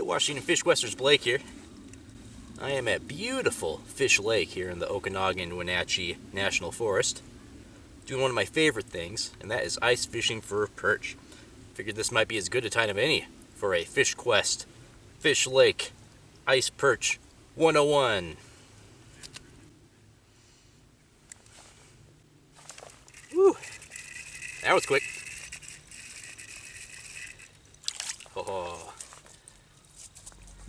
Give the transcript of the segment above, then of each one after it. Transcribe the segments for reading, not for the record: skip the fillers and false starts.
Washington Fish Questers Blake here. I am at beautiful Fish Lake here in the Okanagan-Wenatchee National Forest, doing one of my favorite things, and that is ice fishing for perch. Figured this might be as good a time of any for a fish quest. Fish Lake Ice Perch 101. Woo! That was quick. Oh.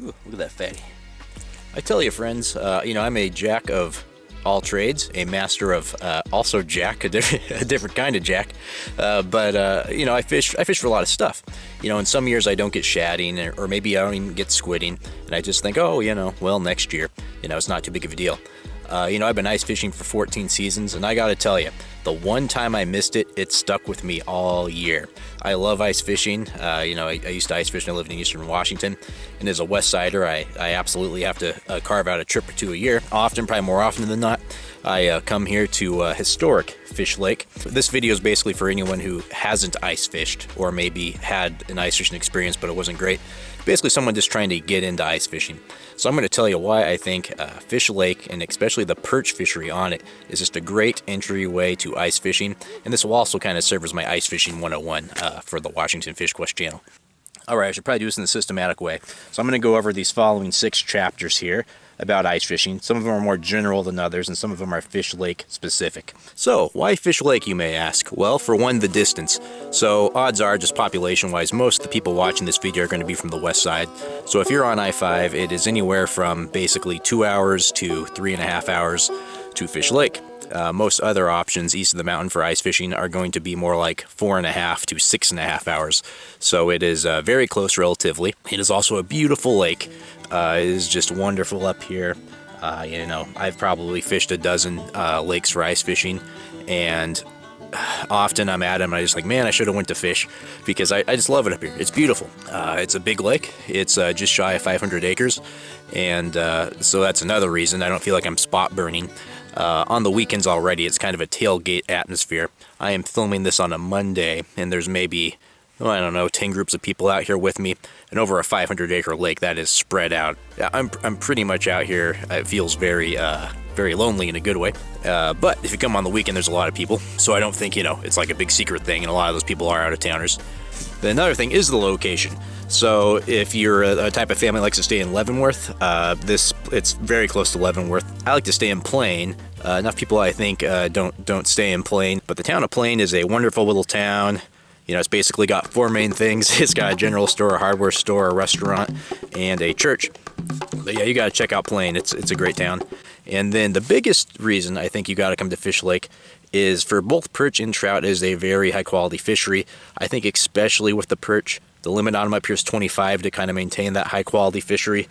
Ooh, look at that fatty. I tell you, friends, I'm a jack of all trades, a master of also jack, a different kind of jack. I fish for a lot of stuff. In some years I don't get shadding, or maybe I don't even get squidding, and I just think, well, next year, it's not too big of a deal. I've been ice fishing for 14 seasons, and I gotta tell you, the one time I missed it, it stuck with me all year. I love ice fishing. I used to ice fish when I lived in Eastern Washington, and as a West Sider, I absolutely have to carve out a trip or two a year. Often, probably more often than not, I come here to historic Fish Lake. This video is basically for anyone who hasn't ice fished, or maybe had an ice fishing experience but it wasn't great. Basically someone just trying to get into ice fishing. So I'm going to tell you why I think Fish Lake, and especially the perch fishery on it, is just a great entryway to ice fishing. And this will also kind of serve as my ice fishing 101 for the Washington Fish Quest channel. Alright, I should probably do this in a systematic way. So I'm going to go over these following 6 chapters here about ice fishing. Some of them are more general than others, and some of them are Fish Lake specific. So, why Fish Lake, you may ask? Well, for one, the distance. So, odds are, just population-wise, most of the people watching this video are going to be from the west side. So if you're on I-5, it is anywhere from basically 2 hours to 3.5 hours to Fish Lake. Most other options east of the mountain for ice fishing are going to be more like 4.5 to 6.5 hours. So it is very close relatively. It is also a beautiful lake. It is just wonderful up here. I've probably fished a dozen lakes for ice fishing, and often I'm at them and I just like, man, I should have went to fish, because I just love it up here. It's beautiful. It's a big lake. It's just shy of 500 acres, and so that's another reason I don't feel like I'm spot burning. On the weekends already, it's kind of a tailgate atmosphere. I am filming this on a Monday, and there's maybe, 10 groups of people out here with me, and over a 500-acre lake that is spread out. I'm pretty much out here. It feels very lonely in a good way. But if you come on the weekend, there's a lot of people, so I don't think, it's like a big secret thing, and a lot of those people are out-of-towners. The another thing is the location. So if you're a type of family that likes to stay in Leavenworth, it's very close to Leavenworth. I like to stay in Plain. Enough people, I think, don't stay in Plain, but the town of Plain is a wonderful little town. It's basically got 4 main things. It's got a general store, a hardware store, a restaurant, and a church. But yeah, you gotta check out Plain. It's a great town. And then the biggest reason I think you gotta come to Fish Lake is for both perch and trout. Is a very high quality fishery. I think especially with the perch, the limit on them up here is 25 to kind of maintain that high quality fishery.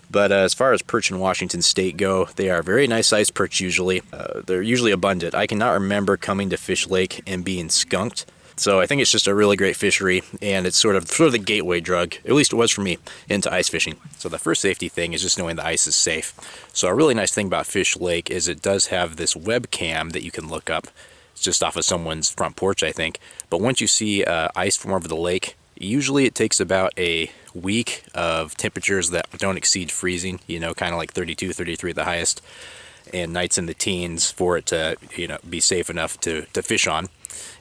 But as far as perch in Washington State go, they are very nice sized perch usually. They're usually abundant. I cannot remember coming to Fish Lake and being skunked. So I think it's just a really great fishery, and it's sort of the gateway drug, at least it was for me, into ice fishing. So the first safety thing is just knowing the ice is safe. So a really nice thing about Fish Lake is it does have this webcam that you can look up. It's just off of someone's front porch, I think. But once you see ice form over the lake, usually it takes about a week of temperatures that don't exceed freezing, kind of like 32, 33 at the highest, and nights in the teens for it to, be safe enough to fish on.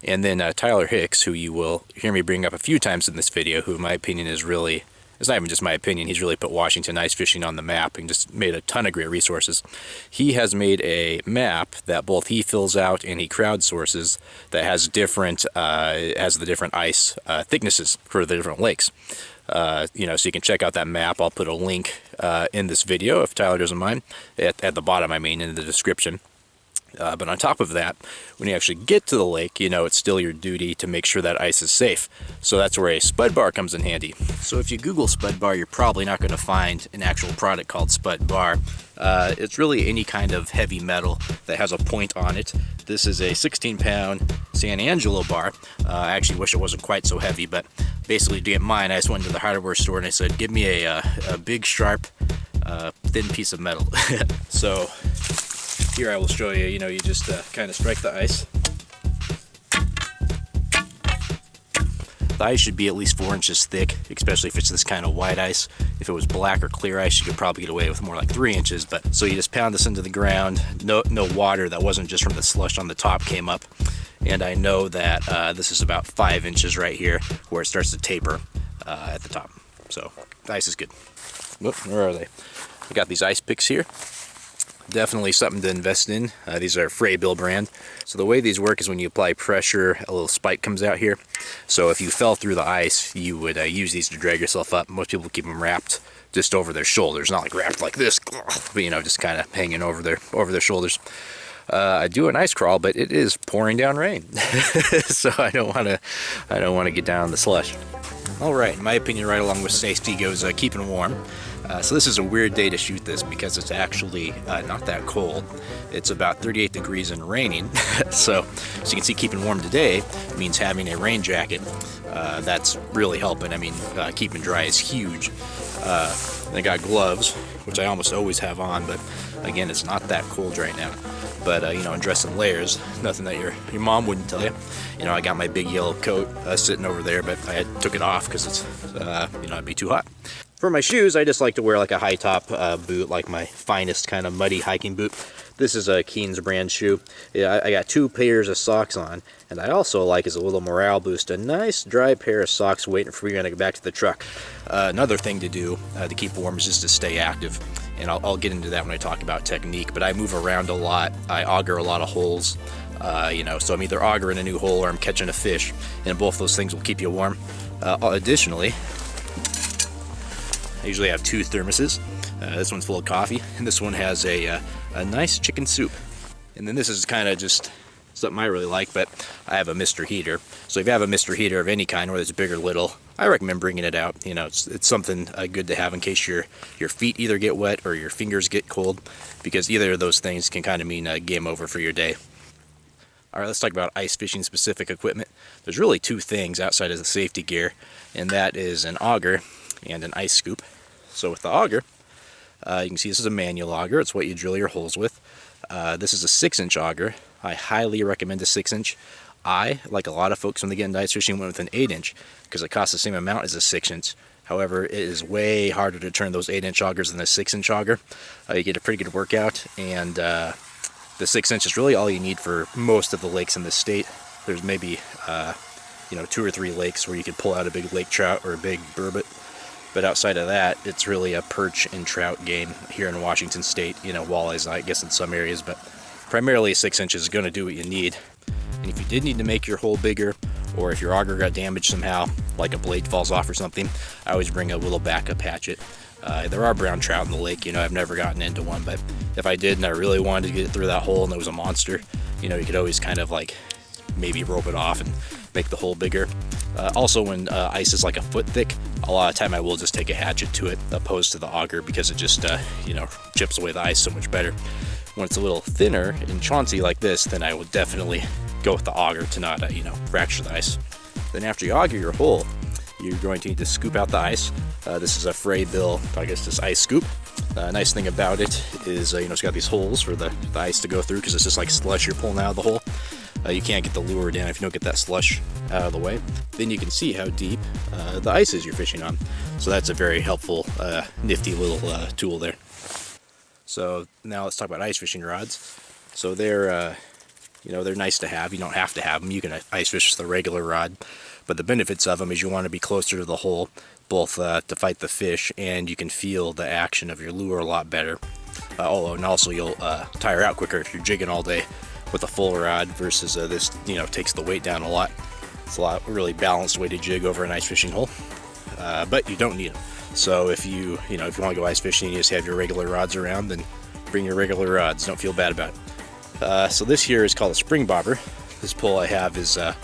And then Tyler Hicks, who you will hear me bring up a few times in this video, who in my opinion is really, it's not even just my opinion, he's really put Washington ice fishing on the map and just made a ton of great resources. He has made a map that both he fills out and he crowdsources that has the different ice thicknesses for the different lakes. So you can check out that map. I'll put a link in this video if Tyler doesn't mind, at the bottom, in the description. But on top of that, when you actually get to the lake, it's still your duty to make sure that ice is safe. So that's where a spud bar comes in handy. So if you Google spud bar, you're probably not going to find an actual product called spud bar. It's really any kind of heavy metal that has a point on it. This is a 16-pound San Angelo bar. I actually wish it wasn't quite so heavy, but basically to get mine, I just went to the hardware store and I said, give me a big, sharp, thin piece of metal. So here I will show you, you just kind of strike the ice. The ice should be at least 4 inches thick, especially if it's this kind of white ice. If it was black or clear ice, you could probably get away with more like 3 inches. But so you just pound this into the ground. No water that wasn't just from the slush on the top came up. And I know that this is about 5 inches right here where it starts to taper at the top. So the ice is good. Whoop, where are they? I got these ice picks here. Definitely something to invest in. These are Bill brand. So the way these work is when you apply pressure, a little spike comes out here. So if you fell through the ice, you would use these to drag yourself up. Most people keep them wrapped just over their shoulders, not like wrapped like this, but you know, just kind of hanging over their shoulders. I do an ice crawl, but it is pouring down rain, so I don't want to get down in the slush. All right, in my opinion, right along with safety goes keeping warm. So this is a weird day to shoot this because it's actually not that cold. It's about 38 degrees and raining. So you can see keeping warm today means having a rain jacket. That's really helping. I mean, keeping dry is huge. I got gloves, which I almost always have on, but again, it's not that cold right now. But you know, and dressed in layers, nothing that your mom wouldn't tell you. You know, I got my big yellow coat sitting over there, but I took it off because it's you know, it'd be too hot. For my shoes, I just like to wear like a high top boot, like my finest kind of muddy hiking boot. This is a Keen's brand shoe. Yeah, I got 2 pairs of socks on, and I also like, as a little morale boost, a nice dry pair of socks waiting for me when I get back to the truck. Another thing to do to keep warm is just to stay active, and I'll get into that when I talk about technique. But I move around a lot. I auger a lot of holes. You know, so I'm either augering a new hole or I'm catching a fish, and both those things will keep you warm. Additionally, I usually have 2 thermoses. This one's full of coffee, and this one has a nice chicken soup. And then this is kind of just something I really like, but I have a Mr. Heater. So if you have a Mr. Heater of any kind, whether it's big or little, I recommend bringing it out. You know, it's something good to have in case your feet either get wet or your fingers get cold, because either of those things can kind of mean game over for your day. All right, let's talk about ice fishing specific equipment. There's really 2 things outside of the safety gear, and that is an auger and an ice scoop. So with the auger, you can see this is a manual auger. It's what you drill your holes with. This is a 6-inch auger. I highly recommend a 6-inch. I, like a lot of folks when they get into ice fishing, went with an 8-inch because it costs the same amount as a 6-inch. However, it is way harder to turn those 8-inch augers than a 6-inch auger. You get a pretty good workout, and the 6-inch is really all you need for most of the lakes in the state. There's maybe you know, 2 or 3 lakes where you could pull out a big lake trout or a big burbot. But outside of that, it's really a perch and trout game here in Washington State. You know, walleyes, I guess, in some areas, but primarily 6 inches is going to do what you need. And if you did need to make your hole bigger, or if your auger got damaged somehow, like a blade falls off or something, I always bring a little backup hatchet. There are brown trout in the lake. You know, I've never gotten into one, but if I did and I really wanted to get through that hole and it was a monster, you know, you could always kind of like maybe rope it off and make the hole bigger. Also, when ice is like a foot thick, a lot of time I will just take a hatchet to it opposed to the auger, because it just you know, chips away the ice so much better. When it's a little thinner and chauncey like this, then I would definitely go with the auger to not you know, fracture the ice. Then after you auger your hole, you're going to need to scoop out the ice. This is a Bill, I guess, this ice scoop. Nice thing about it is you know, it's got these holes for the ice to go through, because it's just like slush you're pulling out of the hole. You can't get the lure down if you don't get that slush out of the way. Then you can see how deep the ice is you're fishing on. So that's a very helpful, nifty little tool there. So now let's talk about ice fishing rods. So they're, you know, they're nice to have. You don't have to have them. You can ice fish with a regular rod. But the benefits of them is you want to be closer to the hole, both to fight the fish, and you can feel the action of your lure a lot better. And also you'll tire out quicker if you're jigging all day with a full rod versus this, you know, takes the weight down a lot. It's a really balanced way to jig over an ice fishing hole, but you don't need them. So if you want to go ice fishing and you just have your regular rods around, then bring your regular rods. Don't feel bad about it. So this here is called a spring bobber. This pull I have is the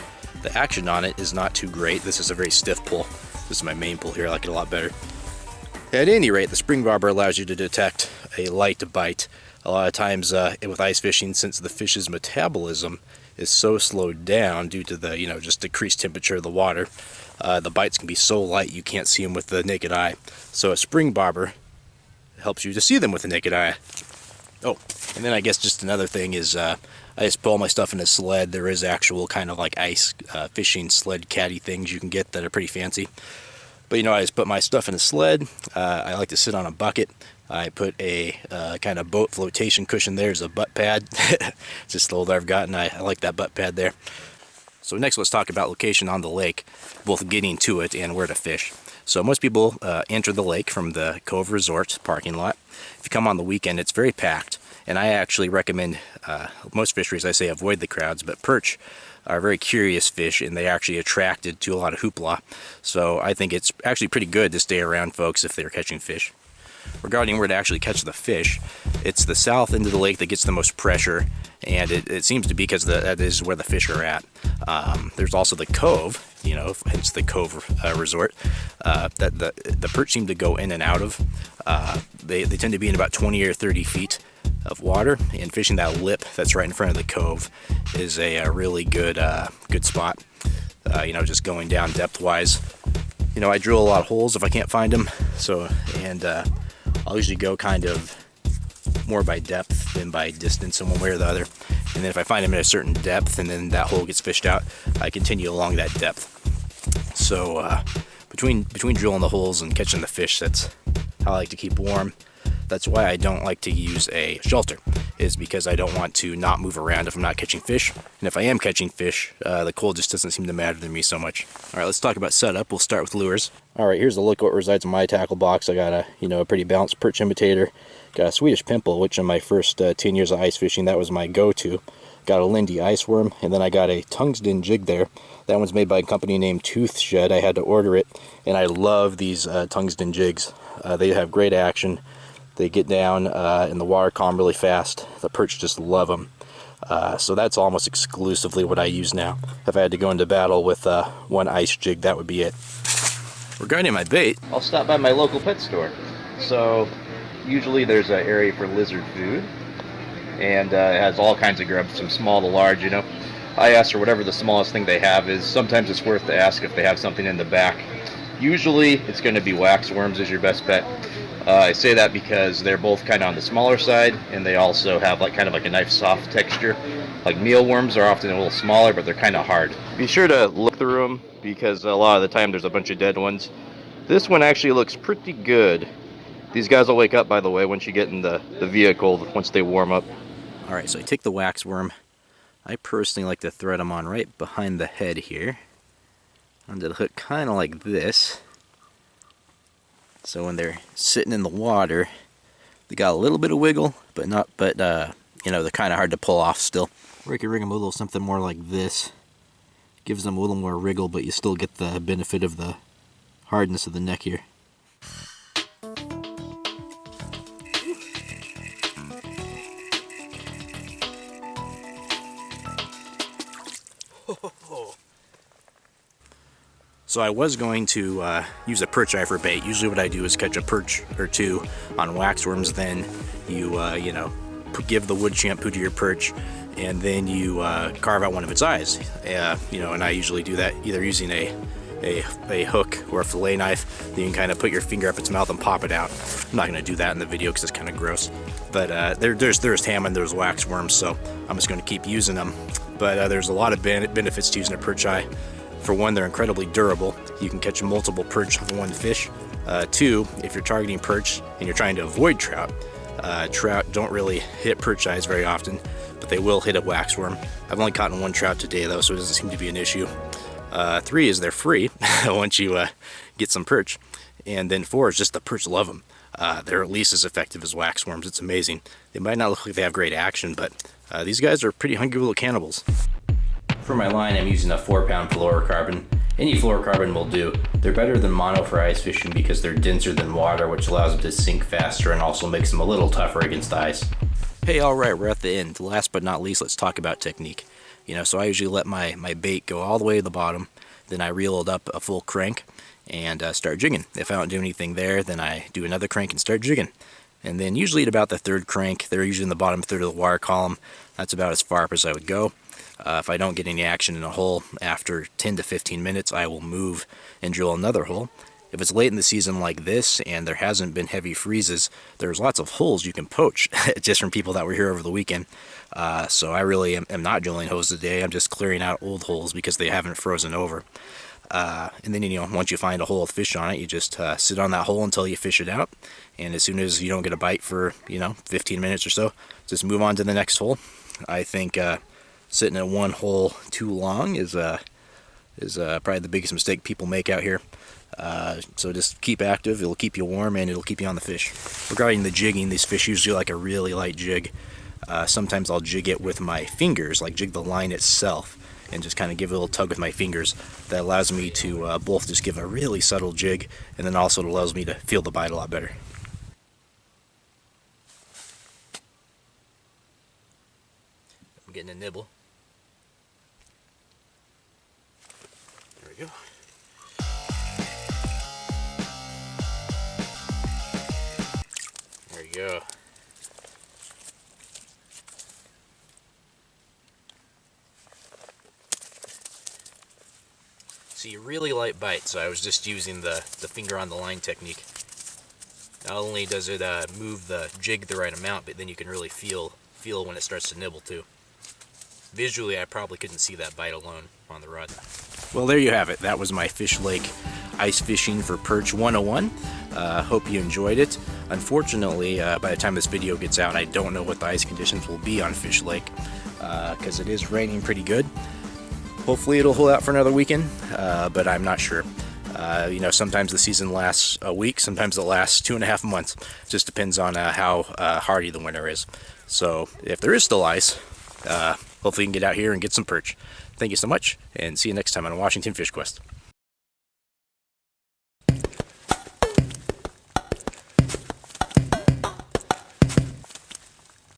action on it is not too great. This is a very stiff pull. This is my main pull here. I like it a lot better. At any rate, the spring bobber allows you to detect a light bite. A lot of times with ice fishing, since the fish's metabolism is so slowed down due to the, you know, just decreased temperature of the water, the bites can be so light you can't see them with the naked eye. So a spring bobber helps you to see them with the naked eye. Oh, and then I guess just another thing is I just put all my stuff in a sled. There is actual kind of like ice fishing sled caddy things you can get that are pretty fancy. But I just put my stuff in a sled. I like to sit on a bucket. I put a kind of boat flotation cushion there as a butt pad. It's just the older I've gotten, I like that butt pad there. So next let's talk about location on the lake, both getting to it and where to fish. So most people enter the lake from the Cove Resort parking lot. If you come on the weekend, it's very packed. And I actually recommend, most fisheries I say avoid the crowds, but perch are very curious fish and they're actually attracted to a lot of hoopla. So I think it's actually pretty good to stay around folks if they're catching fish. Regarding where to actually catch the fish, it's the south end of the lake that gets the most pressure, and it seems to be because that is where the fish are at. There's also the cove, hence the Cove Resort, that the perch seem to go in and out of. They tend to be in about 20 or 30 feet of water, and fishing that lip that's right in front of the cove is a really good spot. Just going down depth-wise. I drill a lot of holes if I can't find them, I'll usually go kind of more by depth than by distance in one way or the other. And then if I find them at a certain depth and then that hole gets fished out, I continue along that depth. So between drilling the holes and catching the fish, that's how I like to keep warm. That's why I don't like to use a shelter, is because I don't want to not move around if I'm not catching fish. And if I am catching fish, the cold just doesn't seem to matter to me so much. All right, let's talk about setup. We'll start with lures. All right, here's a look at what resides in my tackle box. I got a pretty balanced perch imitator. Got a Swedish pimple, which in my first 10 years of ice fishing, that was my go-to. Got a Lindy ice worm, and then I got a tungsten jig there. That one's made by a company named Tooth Shed. I had to order it, and I love these tungsten jigs. They have great action. They get down in the water column really fast. The perch just love them. So that's almost exclusively what I use now. If I had to go into battle with one ice jig, that would be it. Regarding my bait, I'll stop by my local pet store. So usually there's an area for lizard food, and it has all kinds of grubs, from small to large, I ask for whatever the smallest thing they have is. Sometimes it's worth to ask if they have something in the back. Usually it's going to be waxworms is your best bet. I say that because they're both kind of on the smaller side, and they also have kind of a knife soft texture. Like mealworms are often a little smaller, but they're kind of hard. Be sure to look through them, because a lot of the time there's a bunch of dead ones. This one actually looks pretty good. These guys will wake up, by the way, once you get in the vehicle, once they warm up. Alright, so I take the waxworm. I personally like to thread them on right behind the head here, onto the hook, kind of like this. So when they're sitting in the water, they got a little bit of wiggle, but they're kind of hard to pull off still. Or you can rig them a little something more like this. Gives them a little more wriggle, but you still get the benefit of the hardness of the neck here. So I was going to use a perch eye for bait. Usually what I do is catch a perch or two on waxworms, then you give the wood shampoo to your perch, and then you carve out one of its eyes. And I usually do that either using a hook or a fillet knife. Then you can kind of put your finger up its mouth and pop it out. I'm not going to do that in the video because it's kind of gross. But there's salmon, there's waxworms, so I'm just going to keep using them. But there's a lot of benefits to using a perch eye. For one, they're incredibly durable. You can catch multiple perch with one fish. Two, if you're targeting perch and you're trying to avoid trout, trout don't really hit perch eyes very often, but they will hit a waxworm. I've only caught one trout today though, so it doesn't seem to be an issue. Three is they're free once you get some perch. And then four is just the perch love them. They're at least as effective as waxworms. It's amazing. They might not look like they have great action, but these guys are pretty hungry little cannibals. For my line, I'm using a 4-pound fluorocarbon. Any fluorocarbon will do. They're better than mono for ice fishing because they're denser than water, which allows them to sink faster and also makes them a little tougher against ice. Hey, alright, we're at the end. Last but not least, let's talk about technique. So I usually let my bait go all the way to the bottom, then I reel it up a full crank and start jigging. If I don't do anything there, then I do another crank and start jigging. And then usually at about the third crank, they're usually in the bottom third of the wire column. That's about as far up as I would go. If I don't get any action in a hole after 10 to 15 minutes, I will move and drill another hole. if it's late in the season like this and there hasn't been heavy freezes, there's lots of holes you can poach just from people that were here over the weekend. So I really am not drilling holes today. I'm just clearing out old holes because they haven't frozen over. And then, once you find a hole with fish on it, you just sit on that hole until you fish it out. And as soon as you don't get a bite for, 15 minutes or so, just move on to the next hole. I think sitting at one hole too long is probably the biggest mistake people make out here. So just keep active. It'll keep you warm and it'll keep you on the fish. Regarding the jigging, these fish usually like a really light jig. Sometimes I'll jig it with my fingers, like jig the line itself, and just kind of give it a little tug with my fingers. That allows me to both just give a really subtle jig, and then also it allows me to feel the bite a lot better. I'm getting a nibble. There we go. There you go. See, really light bite, so I was just using the finger on the line technique. Not only does it move the jig the right amount, but then you can really feel when it starts to nibble too. Visually, I probably couldn't see that bite alone on the rod. Well, there you have it. That was my Fish Lake ice fishing for Perch 101. Hope you enjoyed it. Unfortunately, by the time this video gets out, I don't know what the ice conditions will be on Fish Lake because it is raining pretty good. Hopefully it'll hold out for another weekend, but I'm not sure. Sometimes the season lasts a week, sometimes it lasts 2.5 months. Just depends on how hardy the winter is. So if there is still ice, hopefully you can get out here and get some perch. Thank you so much, and see you next time on Washington Fish Quest.